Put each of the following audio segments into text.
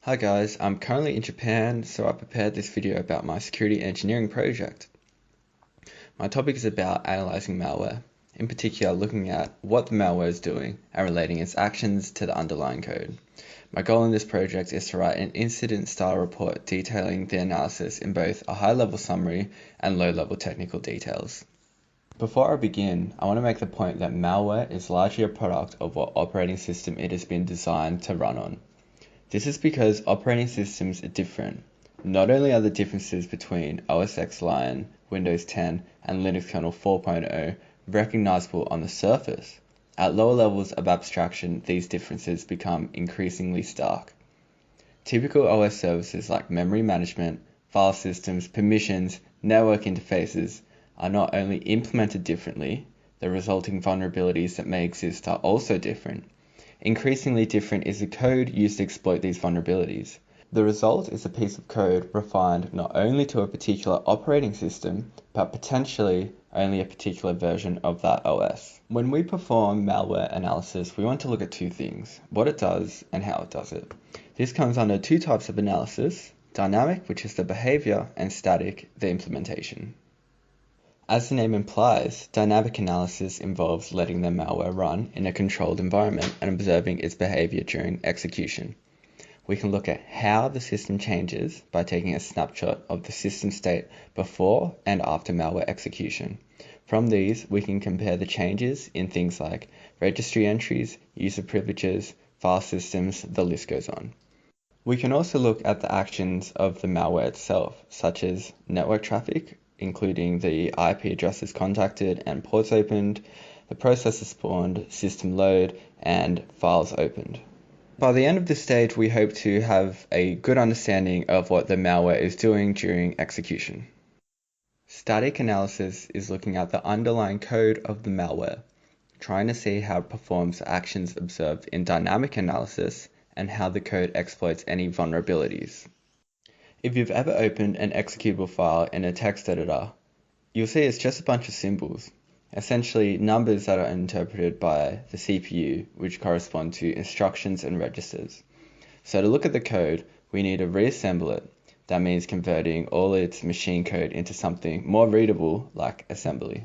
Hi guys, I'm currently in Japan, so I prepared this video about my security engineering project. My topic is about analyzing malware, in particular looking at what the malware is doing and relating its actions to the underlying code. My goal in this project is to write an incident-style report detailing the analysis in both a high-level summary and low-level technical details. Before I begin, I want to make the point that malware is largely a product of what operating system it has been designed to run on. This is because operating systems are different. Not only are the differences between OS X Lion, Windows 10, and Linux kernel 4.0 recognizable on the surface, at lower levels of abstraction these differences become increasingly stark. Typical OS services like memory management, file systems, permissions, network interfaces are not only implemented differently, the resulting vulnerabilities that may exist are also different. Increasingly different is the code used to exploit these vulnerabilities. The result is a piece of code refined not only to a particular operating system, but potentially only a particular version of that OS. When we perform malware analysis, we want to look at two things: what it does and how it does it. This comes under two types of analysis: dynamic, which is the behavior, and static, the implementation. As the name implies, dynamic analysis involves letting the malware run in a controlled environment and observing its behavior during execution. We can look at how the system changes by taking a snapshot of the system state before and after malware execution. From these, we can compare the changes in things like registry entries, user privileges, file systems, the list goes on. We can also look at the actions of the malware itself, such as network traffic, including the IP addresses contacted and ports opened, the processes spawned, system load, and files opened. By the end of this stage, we hope to have a good understanding of what the malware is doing during execution. Static analysis is looking at the underlying code of the malware, trying to see how it performs the actions observed in dynamic analysis and how the code exploits any vulnerabilities. If you've ever opened an executable file in a text editor, you'll see it's just a bunch of symbols, essentially numbers that are interpreted by the CPU, which correspond to instructions and registers. So to look at the code, we need to reassemble it. That means converting all its machine code into something more readable like assembly.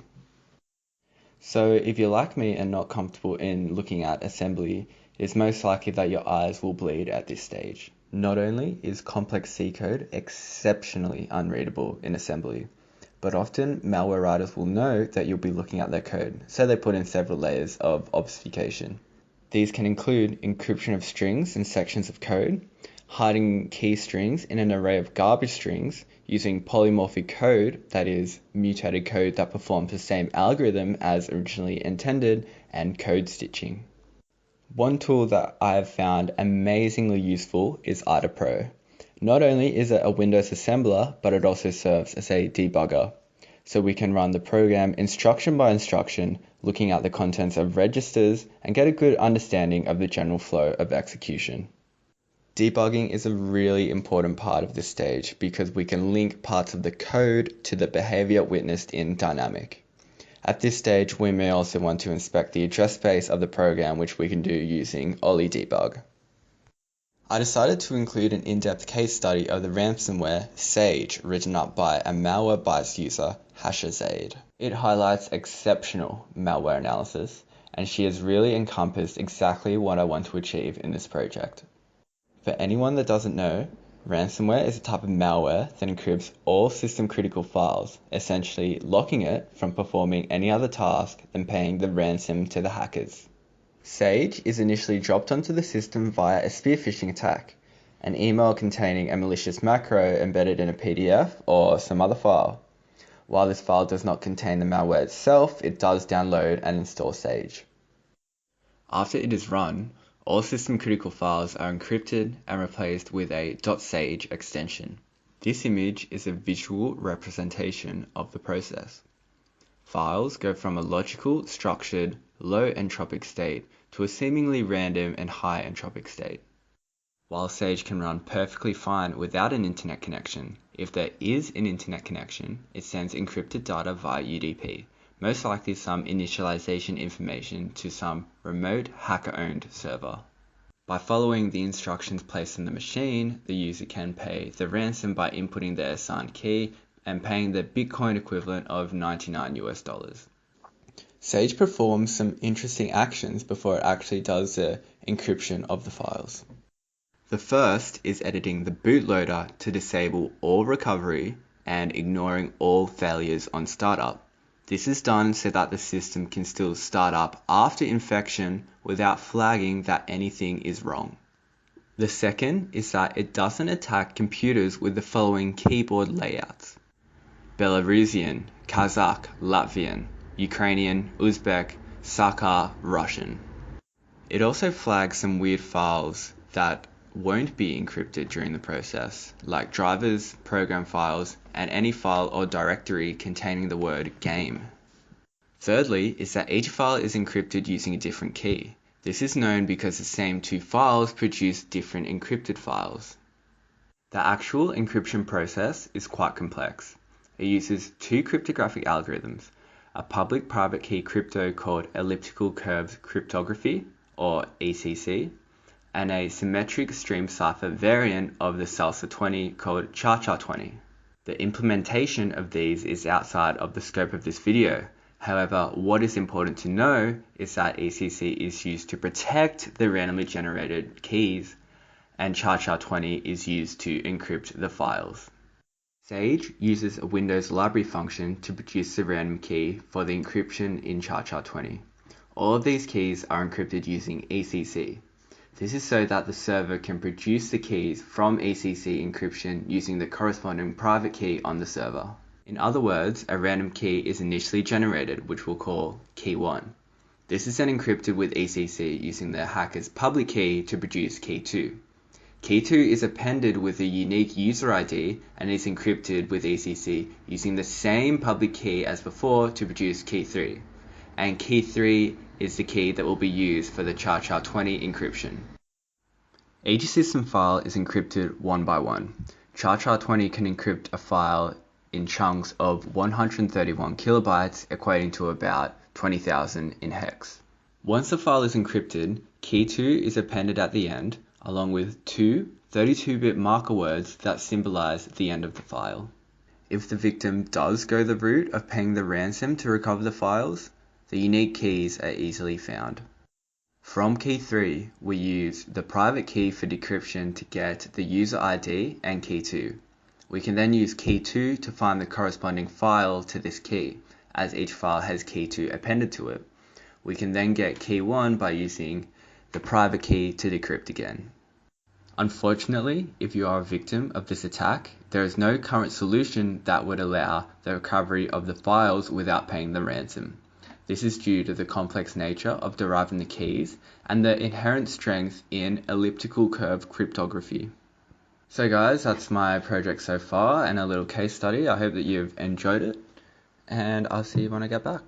So if you're like me and not comfortable in looking at assembly, it's most likely that your eyes will bleed at this stage. Not only is complex C code exceptionally unreadable in assembly, but often malware writers will know that you'll be looking at their code, so they put in several layers of obfuscation. These can include encryption of strings and sections of code, hiding key strings in an array of garbage strings, using polymorphic code, that is, mutated code that performs the same algorithm as originally intended, and code stitching. One tool that I have found amazingly useful is IDA-Pro. Not only is it a Windows assembler, but it also serves as a debugger. So we can run the program instruction by instruction, looking at the contents of registers and get a good understanding of the general flow of execution. Debugging is a really important part of this stage because we can link parts of the code to the behavior witnessed in dynamic. At this stage, we may also want to inspect the address space of the program, which we can do using Ollie Debug. I decided to include an in-depth case study of the ransomware Sage, written up by a Malwarebytes user, Hashazade. It highlights exceptional malware analysis, and she has really encompassed exactly what I want to achieve in this project. For anyone that doesn't know, ransomware is a type of malware that encrypts all system-critical files, essentially locking it from performing any other task than paying the ransom to the hackers. Sage is initially dropped onto the system via a spear phishing attack, an email containing a malicious macro embedded in a PDF or some other file. While this file does not contain the malware itself, it does download and install Sage. After it is run, all system-critical files are encrypted and replaced with a .sage extension. This image is a visual representation of the process. Files go from a logical, structured, low-entropic state to a seemingly random and high-entropic state. While Sage can run perfectly fine without an internet connection, if there is an internet connection, it sends encrypted data via UDP, most likely some initialization information to some remote hacker-owned server. By following the instructions placed on the machine, the user can pay the ransom by inputting their assigned key and paying the Bitcoin equivalent of $99. Sage performs some interesting actions before it actually does the encryption of the files. The first is editing the bootloader to disable all recovery and ignoring all failures on startup. This is done so that the system can still start up after infection without flagging that anything is wrong. The second is that it doesn't attack computers with the following keyboard layouts: Belarusian, Kazakh, Latvian, Ukrainian, Uzbek, Sakha, Russian. It also flags some weird files that won't be encrypted during the process, like drivers, program files, and any file or directory containing the word game. Thirdly is that each file is encrypted using a different key. This is known because the same two files produce different encrypted files. The actual encryption process is quite complex. It uses two cryptographic algorithms, a public-private key crypto called elliptical curve cryptography, or ECC, and a symmetric stream cipher variant of the Salsa 20 called Cha-Cha 20. The implementation of these is outside of the scope of this video. However, what is important to know is that ECC is used to protect the randomly generated keys, and Cha-Cha 20 is used to encrypt the files. Sage uses a Windows library function to produce the random key for the encryption in Cha-Cha 20. All of these keys are encrypted using ECC. This is so that the server can produce the keys from ECC encryption using the corresponding private key on the server. In other words, a random key is initially generated, which we'll call key 1. This is then encrypted with ECC using the hacker's public key to produce key 2. Key 2 is appended with a unique user ID and is encrypted with ECC using the same public key as before to produce key 3. And key 3 is the key that will be used for the Cha-Cha 20 encryption. Each system file is encrypted one by one. Cha-Cha 20 can encrypt a file in chunks of 131 kilobytes, equating to about 20,000 in hex. Once the file is encrypted, key 2 is appended at the end, along with two 32-bit marker words that symbolize the end of the file. If the victim does go the route of paying the ransom to recover the files, the unique keys are easily found. From key 3, we use the private key for decryption to get the user ID and key 2. We can then use key 2 to find the corresponding file to this key, as each file has key 2 appended to it. We can then get key 1 by using the private key to decrypt again. Unfortunately, if you are a victim of this attack, there is no current solution that would allow the recovery of the files without paying the ransom. This is due to the complex nature of deriving the keys and the inherent strength in elliptical curve cryptography. So guys, that's my project so far and a little case study. I hope that you've enjoyed it, and I'll see you when I get back.